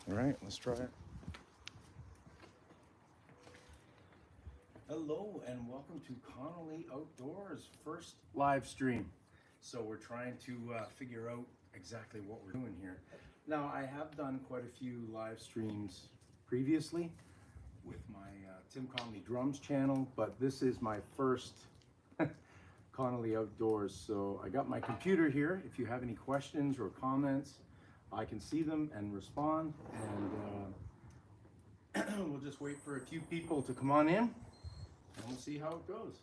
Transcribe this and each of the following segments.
All right, let's try it. Hello and welcome to Connolly Outdoors first live stream. So we're trying to figure out exactly what we're doing here. Now I have done quite a few live streams previously with my Tim Connolly Drums channel, but this is my first Connolly Outdoors. So I got my computer here. If you have any questions or comments, I can see them and respond, and we'll just wait for a few people to come on in and we'll see how it goes.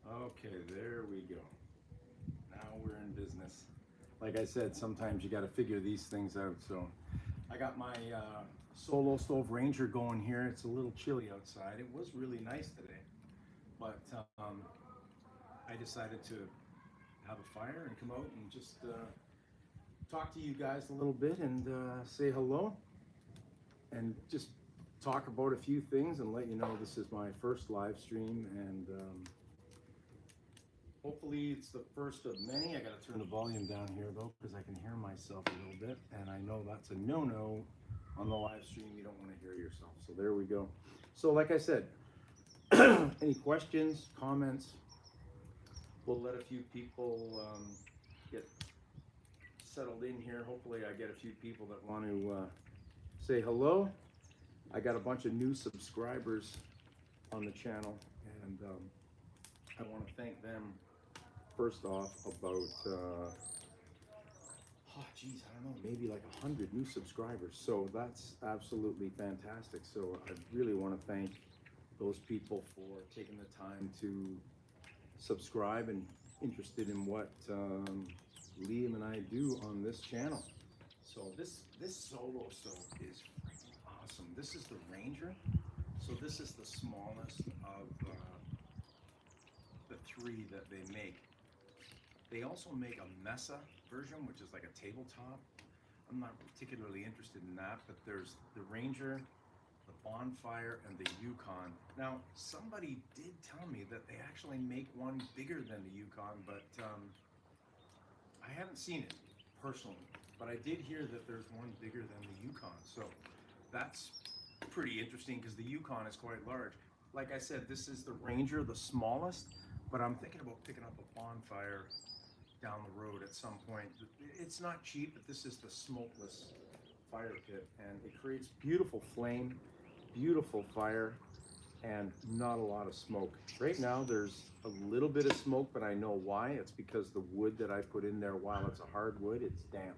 Okay, there we go. Now we're in business. Like I said, sometimes you got to figure these things out. So I got my Solo Stove Ranger going here. It's a little chilly outside. It was really nice today, but I decided to have a fire and come out and just talk to you guys a little bit and say hello and just talk about a few things and let you know this is my first live stream, and hopefully it's the first of many. I got to turn the volume down here though because I can hear myself a little bit, and I know that's a no-no on the live stream. You don't want to hear yourself. So there we go. So like I said, any questions, comments? We'll let a few people get settled in here. Hopefully I get a few people that want to say hello. I got a bunch of new subscribers on the channel, and I want to thank them first off about oh geez, I don't know, maybe like 100 new subscribers. So that's absolutely fantastic. So I really want to thank those people for taking the time to subscribe and interested in what Liam and I do on this channel. So this Solo Stove is freaking awesome. This is the Ranger. So this is the smallest of the three that they make. They also make a Mesa version, which is like a tabletop. I'm not particularly interested in that, but there's the Ranger, the Bonfire, and the Yukon. Now, somebody did tell me that they actually make one bigger than the Yukon, but I haven't seen it personally. But I did hear that there's one bigger than the Yukon, so that's pretty interesting because the Yukon is quite large. Like I said, this is the Ranger, the smallest, but I'm thinking about picking up a Bonfire down the road at some point. It's not cheap, but this is the smokeless fire pit, and it creates beautiful flame, beautiful fire, and not a lot of smoke. Right now there's a little bit of smoke, but I know why. It's because the wood that I put in there, while it's a hard wood, it's damp.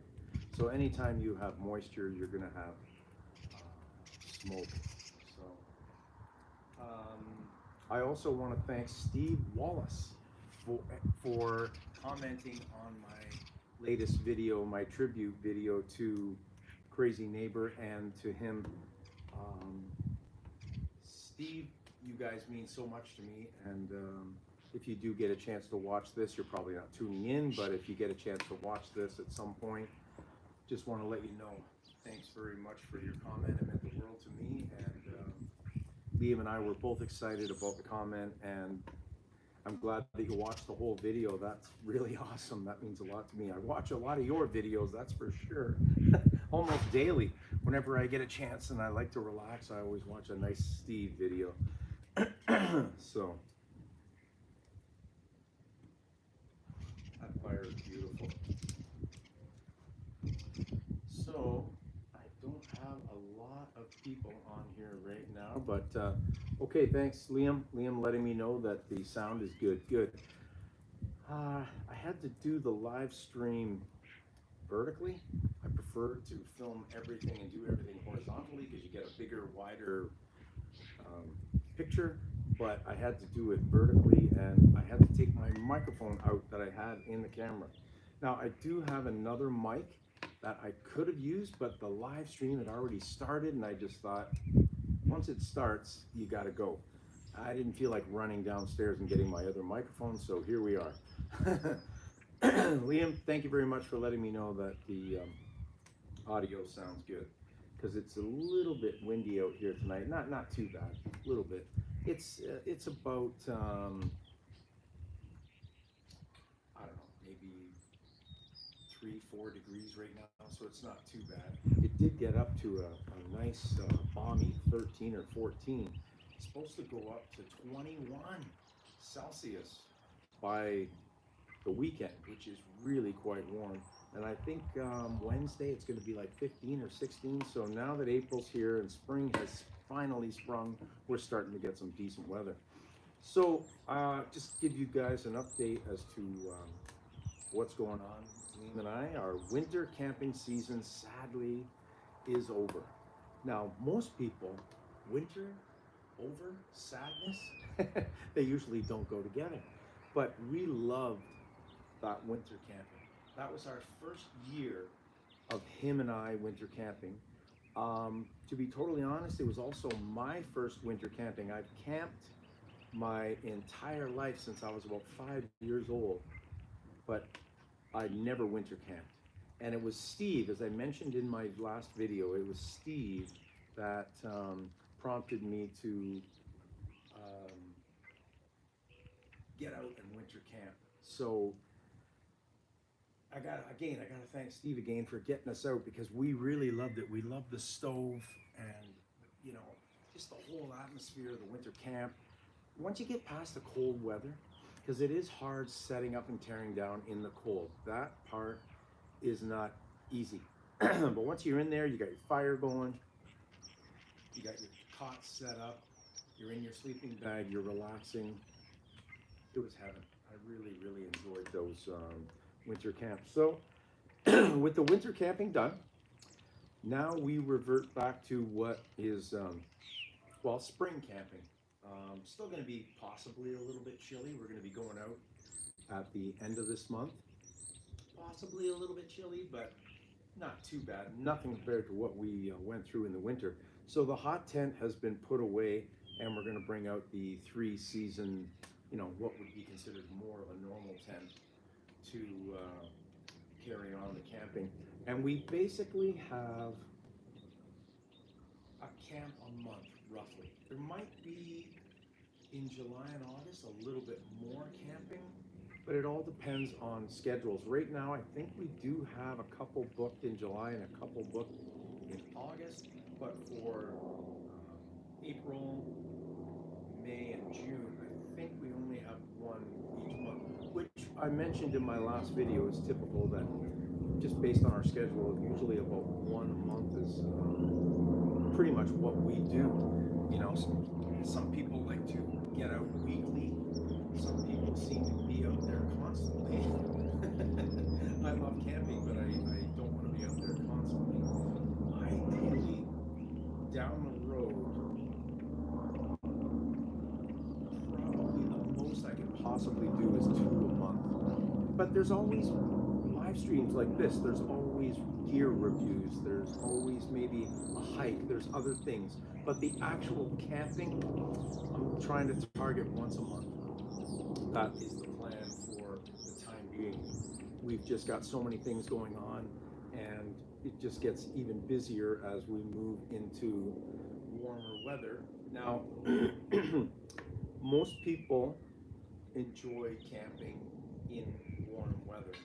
So anytime you have moisture, you're gonna have smoke. So I also want to thank Steve Wallace for commenting on my latest video, my tribute video to Crazy Neighbor, and to him. Steve, you guys mean so much to me, and if you do get a chance to watch this, you're probably not tuning in, but if you get a chance to watch this at some point, just want to let you know, thanks very much for your comment. It meant the world to me, and Liam and I were both excited about the comment, and I'm glad that you watched the whole video. That's really awesome. That means a lot to me. I watch a lot of your videos, that's for sure. Almost daily. Whenever I get a chance and I like to relax, I always watch a nice Steve video. So, that fire is beautiful. So, I don't have a lot of people on here right now, but okay, thanks Liam. Liam letting me know that the sound is good. Good. I had to do the live stream vertically. I prefer to film everything and do everything horizontally because you get a bigger, wider picture, but I had to do it vertically, and I had to take my microphone out that I had in the camera. Now I do have another mic that I could have used, but the live stream had already started, and I just thought, once it starts, you gotta go. I didn't feel like running downstairs and getting my other microphone, so here we are. Liam, thank you very much for letting me know that the audio sounds good, because it's a little bit windy out here tonight. Not too bad, a little bit. It's about I don't know, maybe 3 4 degrees right now, so it's not too bad. It did get up to a nice balmy 13 or 14. It's supposed to go up to 21 Celsius by the weekend, which is really quite warm. And I think Wednesday it's going to be like 15 or 16. So now that April's here and spring has finally sprung, we're starting to get some decent weather. So just give you guys an update as to what's going on. Liam and I, our winter camping season sadly is over. Now, most people, winter over sadness, they usually don't go together. But we loved that winter camping. That was our first year of him and I winter camping. To be totally honest, it was also my first winter camping. I've camped my entire life since I was about 5 years old, but I never winter camped. And it was Steve, as I mentioned in my last video, it was Steve that prompted me to um, get out and winter camp. So I gotta thank Steve again for getting us out, because we really loved it. We loved the stove and, you know, just the whole atmosphere of the winter camp. Once you get past the cold weather, because it is hard setting up and tearing down in the cold. That part is not easy. But once you're in there, you got your fire going, you got your cot set up, you're in your sleeping bag, you're relaxing. It was heaven. I really, really enjoyed those winter camps. So with the winter camping done, now we revert back to what is, well, spring camping. Still going to be possibly a little bit chilly. We're going to be going out at the end of this month. Possibly a little bit chilly, but not too bad. Nothing compared to what we went through in the winter. So the hot tent has been put away, and we're going to bring out the 3-season, you know, what would be considered more of a normal tent to carry on the camping. And we basically have a camp a month, roughly. There might be in July and August a little bit more camping, but it all depends on schedules. Right now, I think we do have a couple booked in July and a couple booked in August, but for April, May, and June, I think we only have one each month, which I mentioned in my last video is typical, that just based on our schedule, usually about one a month is pretty much what we do. You know, some people like to get out weekly. Some people seem to be out there constantly. I love camping, but I don't want to be out there constantly. Ideally, down the road, probably the most I could possibly do is 2 a month. But there's always live streams like this. There's always gear reviews. There's always maybe a hike. There's other things. But the actual camping, I'm trying to target once a month. That is the plan for the time being. We've just got so many things going on, and it just gets even busier as we move into warmer weather. Now, most people enjoy camping in warm weather.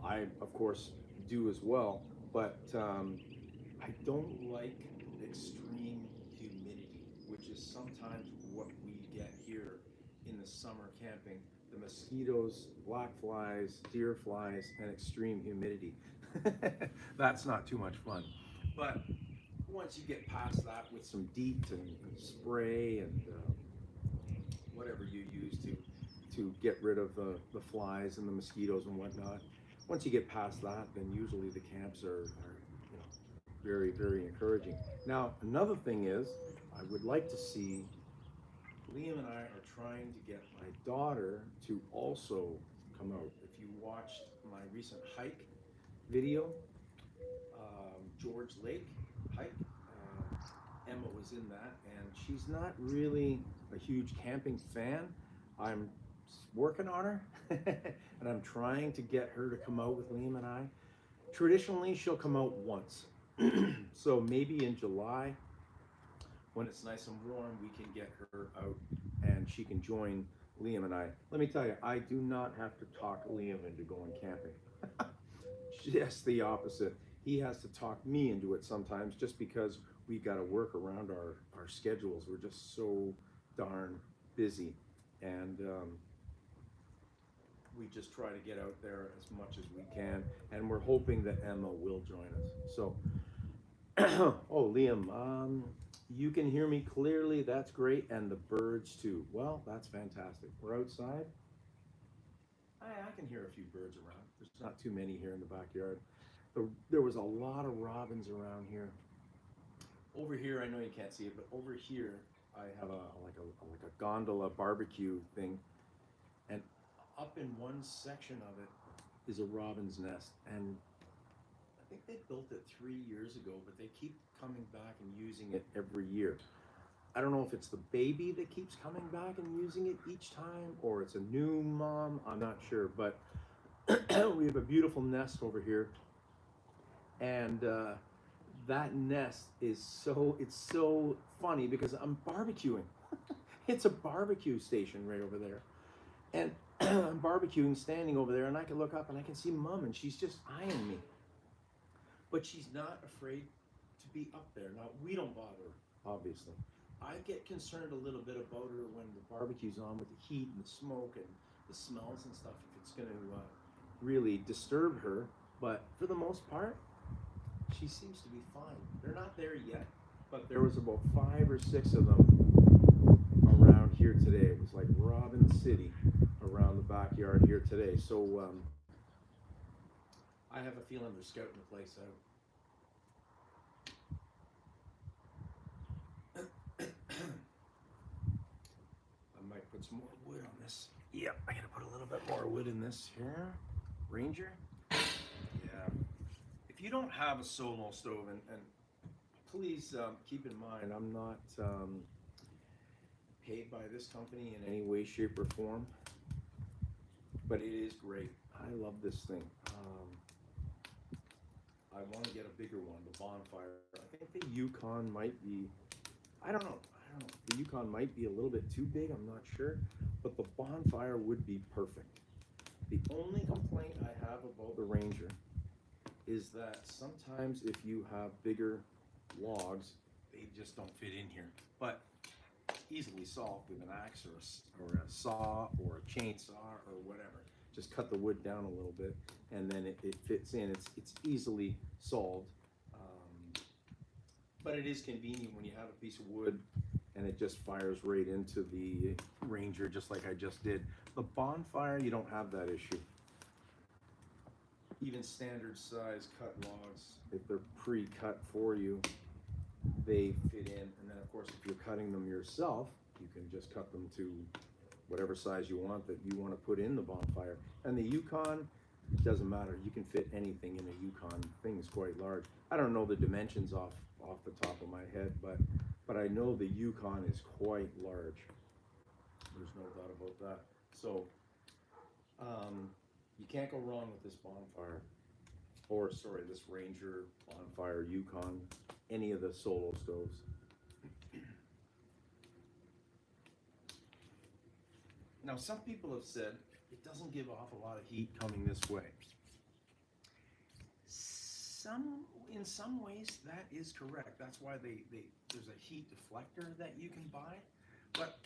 I, of course, do as well, but I don't like extreme humidity, which is sometimes what we get here in the summer camping. The mosquitoes, black flies, deer flies, and extreme humidity. That's not too much fun. But once you get past that with some DEET and spray and whatever you use to get rid of the flies and the mosquitoes and whatnot, once you get past that, then usually the camps are you know, very, very encouraging. Now, another thing is, I would like to see, Liam and I are trying to get my daughter to also come out. If you watched my recent hike video, George Lake hike, Emma was in that, and she's not really a huge camping fan. I'm working on her, and I'm trying to get her to come out with Liam and I. Traditionally, she'll come out once. So maybe in July, when it's nice and warm, we can get her out and she can join Liam and I. Let me tell you, I do not have to talk Liam into going camping. Just the opposite. He has to talk me into it sometimes just because we got to work around our schedules. We're just so darn busy. And we just try to get out there as much as we can. And we're hoping that Emma will join us. So, oh, Liam, you can hear me clearly. That's great. And the birds too. Well, that's fantastic. We're outside. I can hear a few birds around. There's not too many here in the backyard. There was a lot of robins around here. Over here, I know you can't see it, but over here, I have a gondola barbecue thing, and up in one section of it is a robin's nest, and I think they built it 3 years ago, but they keep coming back and using it every year. I don't know if it's the baby that keeps coming back and using it each time, or it's a new mom. I'm not sure, but we have a beautiful nest over here, and that nest is it's so funny because I'm barbecuing. It's a barbecue station right over there, and I'm barbecuing, standing over there, and I can look up and I can see Mom, and she's just eyeing me, but she's not afraid to be up there. Now we don't bother her, obviously. I get concerned a little bit about her when the barbecue's on with the heat and the smoke and the smells and stuff, if it's going to really disturb her. But for the most part, she seems to be fine. They're not there yet, but there was about 5 or 6 of them around here today. It was like Robin City around the backyard here today. So I have a feeling they're scouting the place out. I might put some more wood on this. Yeah, I gotta put a little bit more wood in this here. Ranger? Yeah. If you don't have a solo stove, and please keep in mind, I'm not paid by this company in any way, shape, or form, but it is great. I love this thing. I want to get a bigger one, the Bonfire. I think the Yukon might be, I don't know. The Yukon might be a little bit too big, I'm not sure, but the Bonfire would be perfect. The only complaint I have about the Ranger is that sometimes if you have bigger logs, they just don't fit in here. But easily solved with an axe or a saw or a chainsaw or whatever. Just cut the wood down a little bit and then it fits in. It's easily solved. But it is convenient when you have a piece of wood and it just fires right into the Ranger just like I just did. The Bonfire, you don't have that issue. Even standard size cut logs, if they're pre-cut for you, they fit in. And then of course, if you're cutting them yourself, you can just cut them to whatever size you want that you want to put in the Bonfire. And the Yukon, it doesn't matter. You can fit anything in a Yukon. The thing is quite large. I don't know the dimensions off the top of my head, but I know the Yukon is quite large. There's no doubt about that. So you can't go wrong with this Bonfire, or sorry, this Ranger, Bonfire, Yukon, any of the solo stoves. Now, some people have said it doesn't give off a lot of heat coming this way. In some ways, that is correct. That's why there's a heat deflector that you can buy. But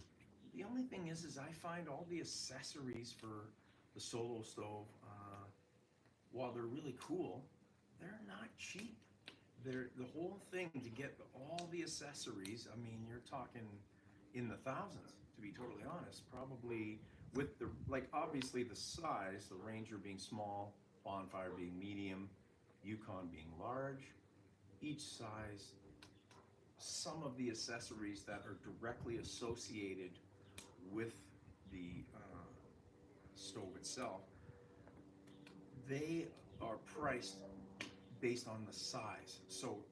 the only thing is I find all the accessories for the solo stove, while they're really cool, they're not cheap. The whole thing to get all the accessories, I mean, you're talking in the thousands, to be totally honest. Probably with obviously the size, the Ranger being small, Bonfire being medium, Yukon being large, each size, some of the accessories that are directly associated with the stove itself, they are priced based on the size. So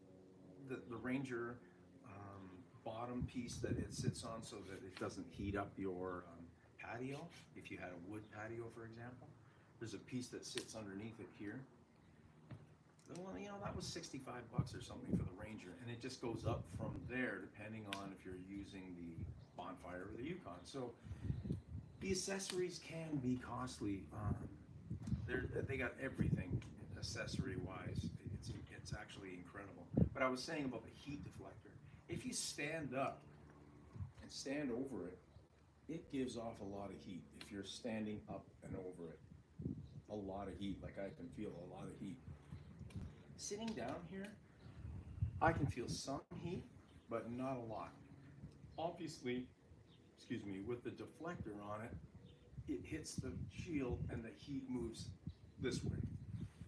the Ranger bottom piece that it sits on so that it doesn't heat up your patio, if you had a wood patio, for example, there's a piece that sits underneath it here. Well, you know, that was $65 or something for the Ranger, and it just goes up from there depending on if you're using the Bonfire or the Yukon. So the accessories can be costly. They got everything accessory wise. It's actually incredible. But I was saying about the heat deflector. If you stand up and stand over it, it gives off a lot of heat. If you're standing up and over it, a lot of heat. Like I can feel a lot of heat. Sitting down here, I can feel some heat, but not a lot. Obviously, excuse me, with the deflector on it, it hits the shield and the heat moves this way,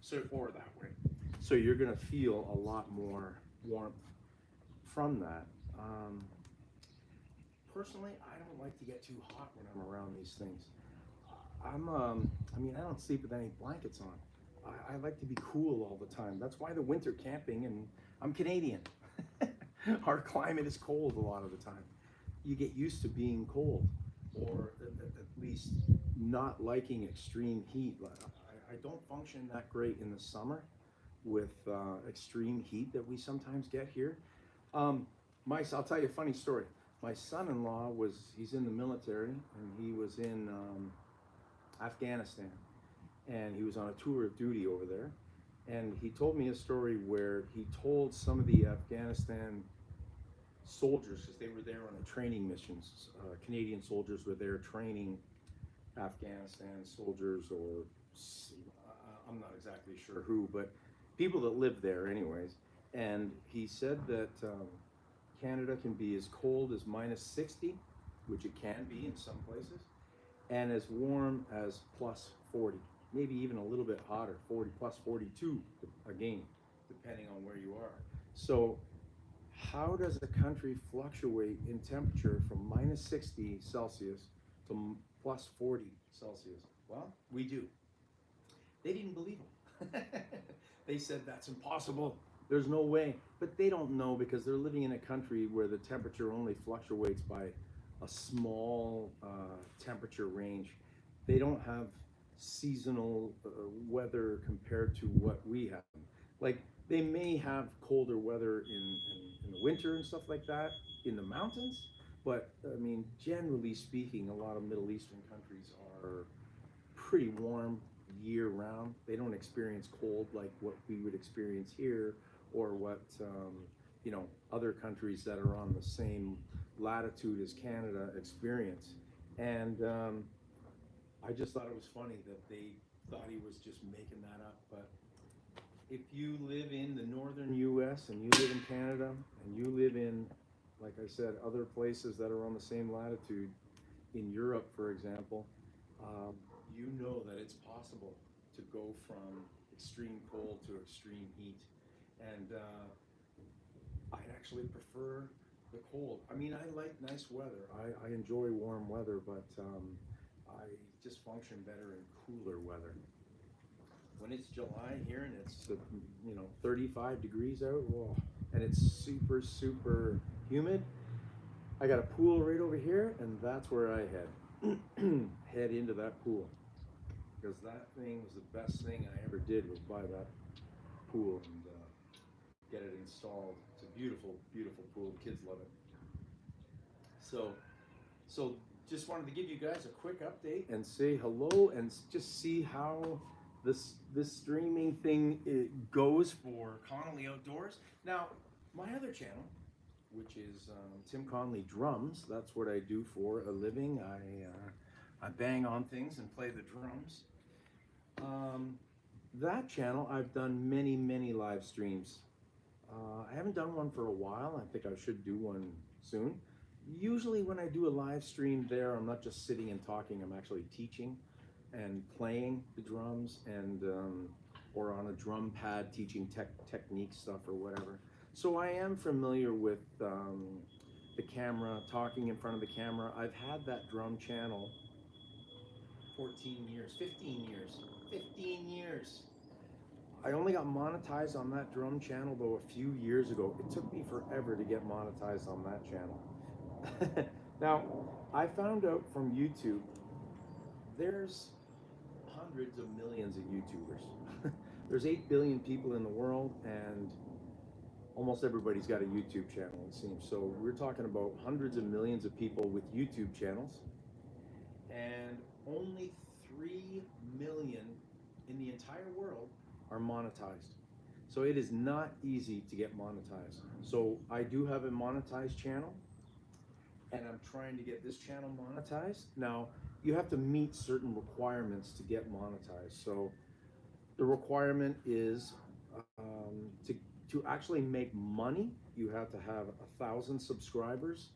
so or that way. So you're gonna feel a lot more warmth from that. Personally, I don't like to get too hot when I'm around these things. I mean, I don't sleep with any blankets on. I like to be cool all the time. That's why the winter camping, and I'm Canadian. Our climate is cold a lot of the time. You get used to being cold, or at least not liking extreme heat. I don't function that great in the summer with extreme heat that we sometimes get here. I'll tell you a funny story. My son-in-law he's in the military, and he was in Afghanistan, and he was on a tour of duty over there. And he told me a story where he told some of the Afghanistan soldiers, because they were there on a training missions, Canadian soldiers were there training Afghanistan soldiers, or I'm not exactly sure who, but people that live there anyways. And he said that Canada can be as cold as -60, which it can be in some places, and as warm as +40, maybe even a little bit hotter, 40 +42 again, depending on where you are. So how does a country fluctuate in temperature from -60 Celsius to +40 Celsius? Well, we do. They didn't believe him. They said that's impossible. There's no way. But they don't know, because they're living in a country where the temperature only fluctuates by a small temperature range. They don't have seasonal weather compared to what we have. Like, they may have colder weather in the winter and stuff like that in the mountains, but I mean, generally speaking, a lot of Middle Eastern countries are pretty warm year round. They don't experience cold like what we would experience here, or what other countries that are on the same latitude as Canada experience. And I just thought it was funny that they thought he was just making that up. But if you live in the northern US and you live in Canada and you live in, like I said, other places that are on the same latitude, in Europe, for example, you know that it's possible to go from extreme cold to extreme heat. And I actually prefer the cold. I mean, I like nice weather. I enjoy warm weather, but I just function better in cooler weather. When it's July here and it's 35 degrees out, whoa, and it's super, super humid, I got a pool right over here, and that's where I head into that pool, because that thing was the best thing I ever did, was buy that pool and get it installed. It's a beautiful, beautiful pool. Kids love it. So just wanted to give you guys a quick update and say hello, and just see how this streaming thing goes for Connolly Outdoors. Now, my other channel, which is Tim Connolly Drums, that's what I do for a living. I bang on things and play the drums. That channel, I've done many, many live streams. I haven't done one for a while. I think I should do one soon. Usually when I do a live stream there, I'm not just sitting and talking, I'm actually teaching and playing the drums, and or on a drum pad teaching technique stuff or whatever. So I am familiar with the camera, talking in front of the camera. I've had that drum channel 14 years, 15 years, 15 years. I only got monetized on that drum channel though a few years ago. It took me forever to get monetized on that channel. Now, I found out from YouTube, there's hundreds of millions of YouTubers. there's 8 billion people in the world, and almost everybody's got a YouTube channel, it seems. So we're talking about hundreds of millions of people with YouTube channels, and only 3 million in the entire world are monetized. So it is not easy to get monetized. So I do have a monetized channel, and I'm trying to get this channel monetized. Now, you have to meet certain requirements to get monetized. So the requirement is to actually make money, you have to have 1,000 subscribers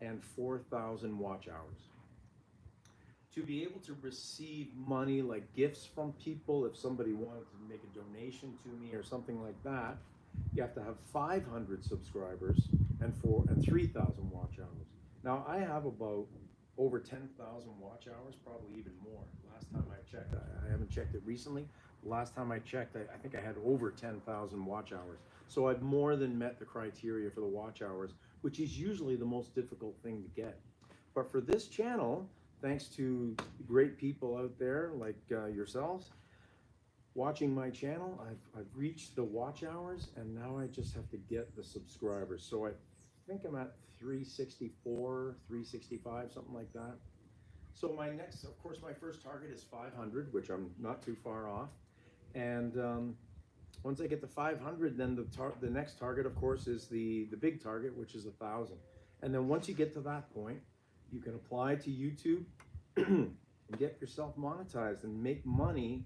and 4,000 watch hours. To be able to receive money like gifts from people, if somebody wanted to make a donation to me or something like that, you have to have 500 subscribers and 3,000 watch hours. Now I have about over 10,000 watch hours, probably even more. Last time I checked, I haven't checked it recently. Last time I checked, I think I had over 10,000 watch hours. So I've more than met the criteria for the watch hours, which is usually the most difficult thing to get. But for this channel, thanks to great people out there like yourselves watching my channel, I've reached the watch hours, and now I just have to get the subscribers. So I think I'm at 364, 365, something like that. So my next, of course, my first target is 500, which I'm not too far off. And once I get to 500, then the next target, of course, is the big target, which is 1,000. And then once you get to that point, you can apply to YouTube and get yourself monetized and make money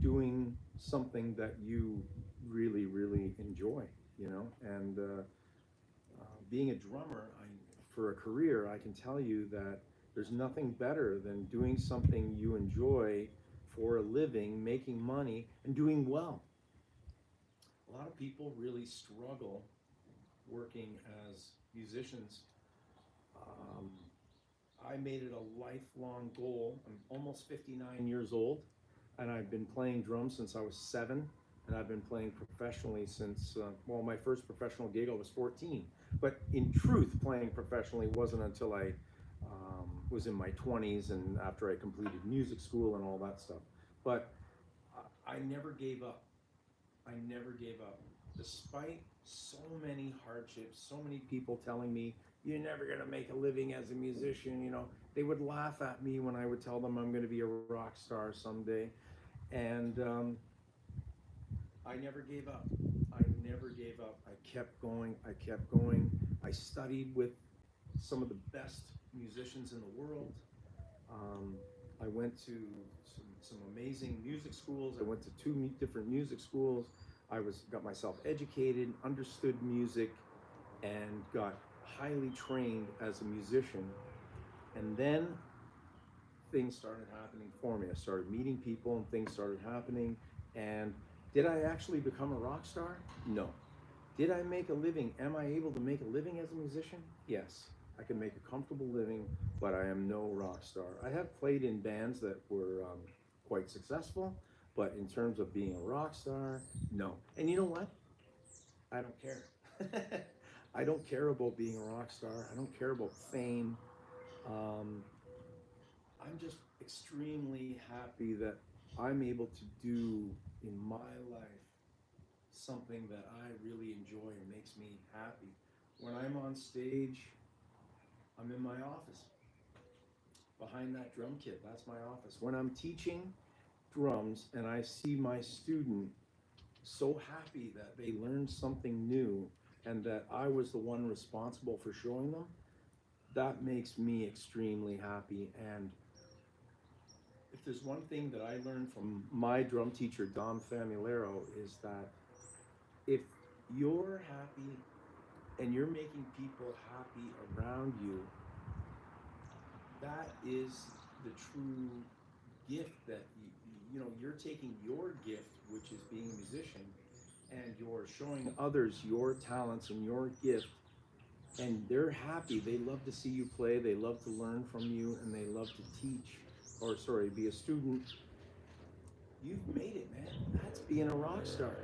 doing something that you really, really enjoy, you know. And being a drummer, for a career, I can tell you that there's nothing better than doing something you enjoy for a living, making money, and doing well. A lot of people really struggle working as musicians. I made it a lifelong goal. I'm almost 59 years old, and I've been playing drums since I was 7, and I've been playing professionally since, well, my first professional gig I was 14. But in truth, playing professionally wasn't until I was in my 20s and after I completed music school and all that stuff. But I never gave up. I never gave up. Despite so many hardships, so many people telling me, you're never gonna make a living as a musician, you know. They would laugh at me when I would tell them I'm gonna be a rock star someday. And I never gave up. I never gave up. I kept going, I kept going. I studied with some of the best musicians in the world. I went to some amazing music schools. I went to 2 different music schools. I got myself educated, understood music, and got highly trained as a musician. And then things started happening for me. I started meeting people and things started happening. And did I actually become a rock star? No. Did I make a living? Am I able to make a living as a musician? Yes. I can make a comfortable living, but I am no rock star. I have played in bands that were quite successful, but in terms of being a rock star, no. And you know what? I don't care. I don't care about being a rock star. I don't care about fame. I'm just extremely happy that I'm able to do in my life something that I really enjoy and makes me happy. When I'm on stage, I'm in my office. Behind that drum kit, that's my office. When I'm teaching drums and I see my student so happy that they learned something new and that I was the one responsible for showing them, that makes me extremely happy. And if there's one thing that I learned from my drum teacher, Dom Famulero, is that if you're happy and you're making people happy around you, that is the true gift that you know, you're taking your gift, which is being a musician, and you're showing others your talents and your gift, and they're happy. They love to see you play, they love to learn from you, and they love to teach, or sorry, be a student. You've made it, man. That's being a rock star.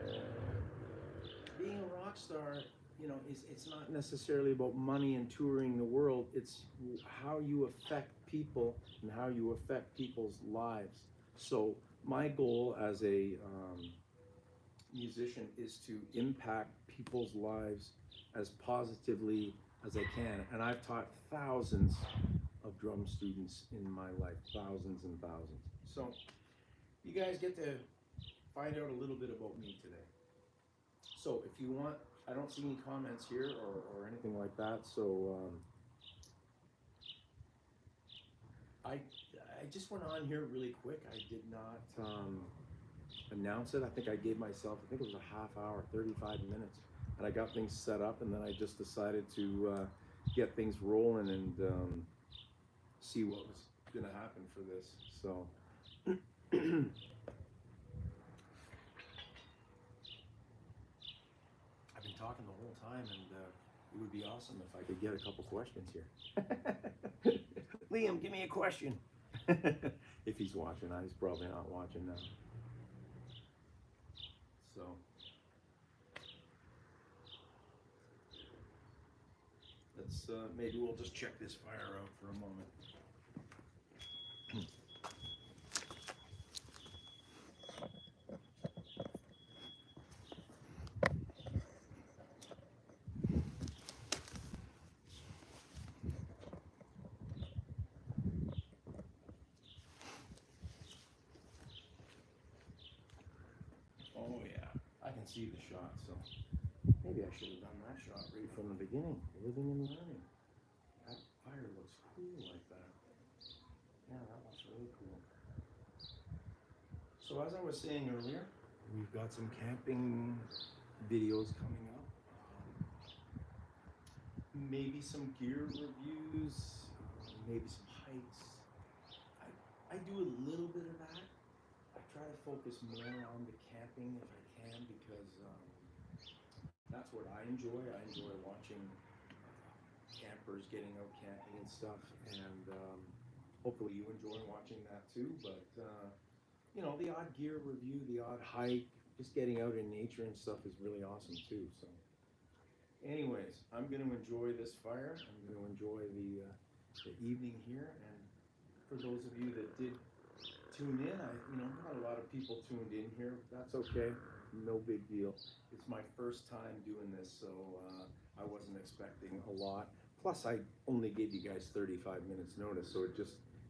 Being a rock star, you know, it's not necessarily about money and touring the world. It's how you affect people and how you affect people's lives. So my goal as a musician is to impact people's lives as positively as I can. And I've taught thousands of drum students in my life, thousands and thousands. So you guys get to find out a little bit about me today. So if you want, I don't see any comments here or anything like that. So I just went on here really quick. I did not announce it. I think I gave myself, I think it was a half hour, 35 minutes. And I got things set up, and then I just decided to get things rolling and see what was going to happen for this. So I've been talking the whole time, and it would be awesome if I could get a couple questions here. Liam, give me a question. If he's watching, he's probably not watching now. So let's maybe we'll just check this fire out for a moment. Oh yeah, I can see the shot, so maybe I should have done that shot right from the beginning. Living and learning. That fire looks cool like that. Yeah, that looks really cool. So as I was saying earlier, we've got some camping videos coming up. Maybe some gear reviews, maybe some hikes. I do a little bit of that. I try to focus more on the camping if I can, because that's what I enjoy. I enjoy watching campers getting out camping and stuff, and hopefully you enjoy watching that too. But you know, the odd gear review, the odd hike, just getting out in nature and stuff is really awesome too. So anyways, I'm going to enjoy this fire. I'm going to enjoy the evening here, and for those of you that did tune in, not a lot of people tuned in here. That's okay, no big deal. It's my first time doing this, so I wasn't expecting a lot. Plus, I only gave you guys 35 minutes notice, so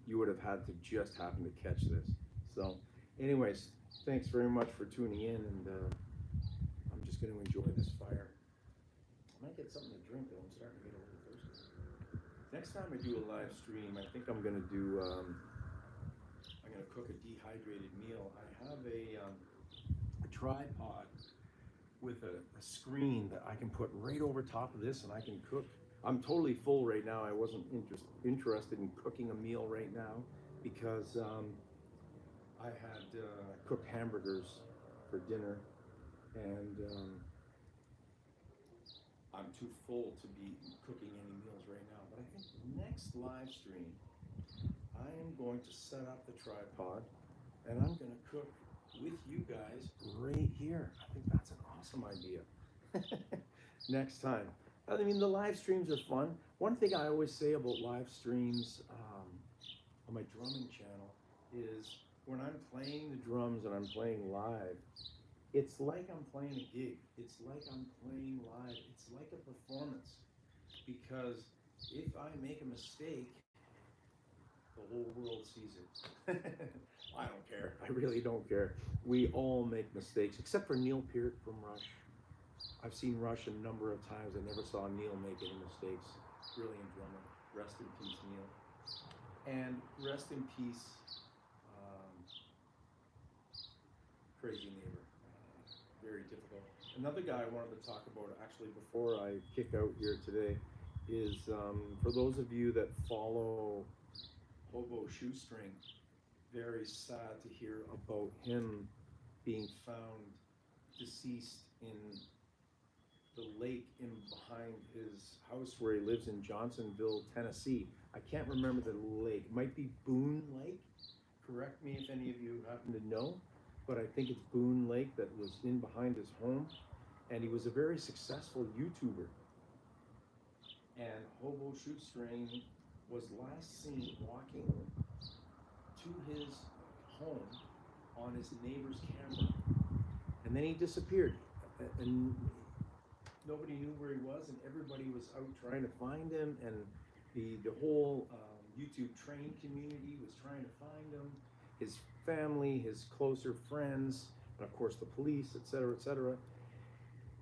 you would have had to just happen to catch this. So anyways, thanks very much for tuning in, and I'm just going to enjoy this fire. I might get something to drink, though. I'm starting to get a little thirsty. Next time I do a live stream, I think I'm going to do I'm going to cook a dehydrated meal. I have a tripod with a screen that I can put right over top of this, and I can cook. I'm totally full right now. I wasn't interested in cooking a meal right now because I had cooked hamburgers for dinner, and I'm too full to be cooking any meals right now. But I think next live stream, I am going to set up the tripod, and I'm going to cook with you guys right here. I think that's an awesome idea. Next time. I mean, the live streams are fun. One thing I always say about live streams on my drumming channel is when I'm playing the drums and I'm playing live, it's like I'm playing a gig. It's like I'm playing live. It's like a performance. Because if I make a mistake, the whole world sees it. I don't care. I really don't care. We all make mistakes, except for Neil Peart from Rush. I've seen Rush a number of times. I never saw Neil make any mistakes. Brilliant drummer. Rest in peace, Neil. And rest in peace, Crazy Neighbor. Very difficult. Another guy I wanted to talk about, actually, before I kick out here today, is for those of you that follow Hobo Shoestring, very sad to hear about him being found deceased in the lake in behind his house where he lives in Johnsonville, Tennessee. I can't remember the lake. It might be Boone Lake. Correct me if any of you happen to know, but I think it's Boone Lake that was in behind his home, and he was a very successful YouTuber. And Hobo Shoestring was last seen walking to his home on his neighbor's camera. and then he disappeared, and nobody knew where he was, and everybody was out trying to find him, and the whole YouTube train community was trying to find him, his family, his closer friends, and of course the police, etc., etc.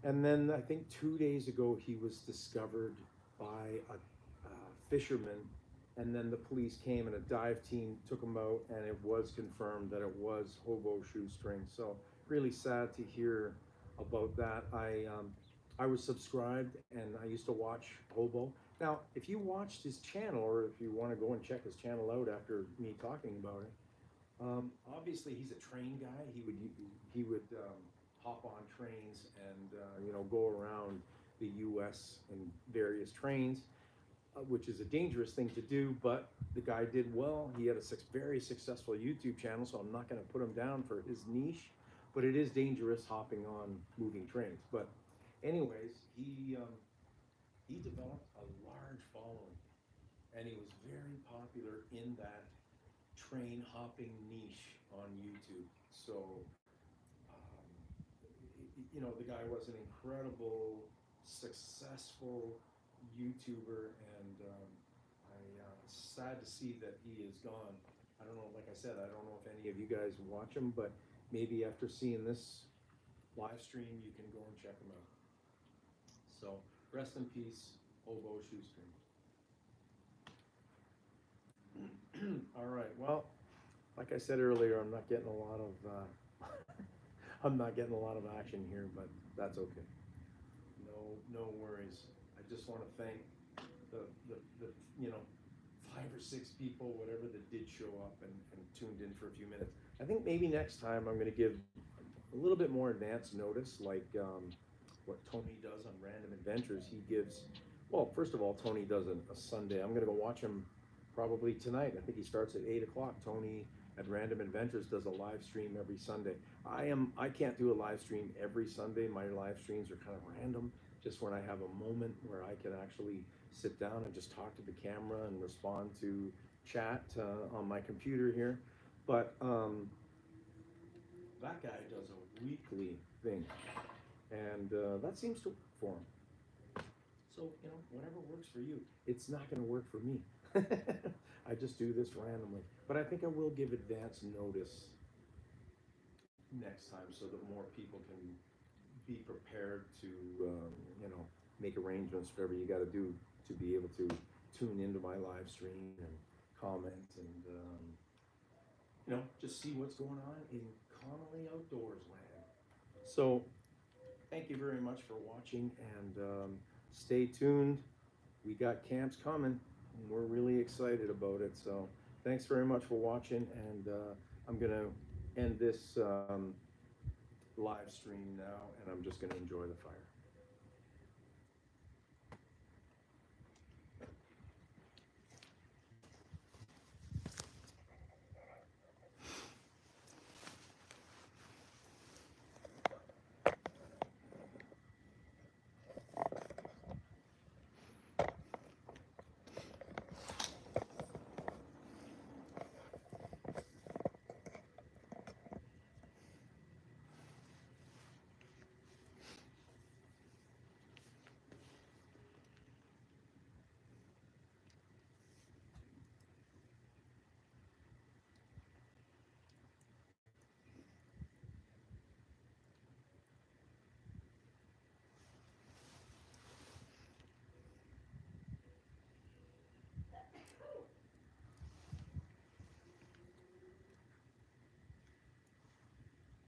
And then I think 2 days ago he was discovered by a fisherman, and then the police came and a dive team took him out, and it was confirmed that it was hobo shoestring. So really sad to hear about that. I was subscribed and I used to watch Hobo. Now, if you watched his channel, or if you want to go and check his channel out after me talking about it, obviously he's a train guy. He would hop on trains and go around the U.S. in various trains, which is a dangerous thing to do. But the guy did well. He had a very successful YouTube channel, so I'm not going to put him down for his niche. But it is dangerous hopping on moving trains. But anyways, he developed a large following, and he was very popular in that train hopping niche on YouTube. So, the guy was an incredible, successful YouTuber, and sad to see that he is gone. I don't know, like I said, I don't know if any of you guys watch him, but maybe after seeing this live stream, you can go and check him out. So, rest in peace, Hobo Shoestring. All right. Well, like I said earlier, I'm not getting a lot of I'm not getting a lot of action here, but that's okay. No worries. I just want to thank the 5 or 6 people, whatever, that did show up and tuned in for a few minutes. I think maybe next time I'm going to give a little bit more advance notice, like what Tony does on Random Adventures. He gives, well, first of all, Tony does a Sunday. I'm going to go watch him probably tonight. I think he starts at 8 o'clock. Tony at Random Adventures does a live stream every Sunday. I can't do a live stream every Sunday. My live streams are kind of random, just when I have a moment where I can actually sit down and just talk to the camera and respond to chat on my computer here. But that guy does a weekly thing, and that seems to work for him. So, whatever works for you. It's not going to work for me. I just do this randomly. But I think I will give advance notice next time, so that more people can be prepared to, make arrangements for whatever you got to do to be able to tune into my live stream and comment and, just see what's going on in Connolly Outdoors land. So, thank you very much for watching, and stay tuned. We got camps coming, and we're really excited about it. So, thanks very much for watching, and I'm going to end this live stream now, and I'm just going to enjoy the fire.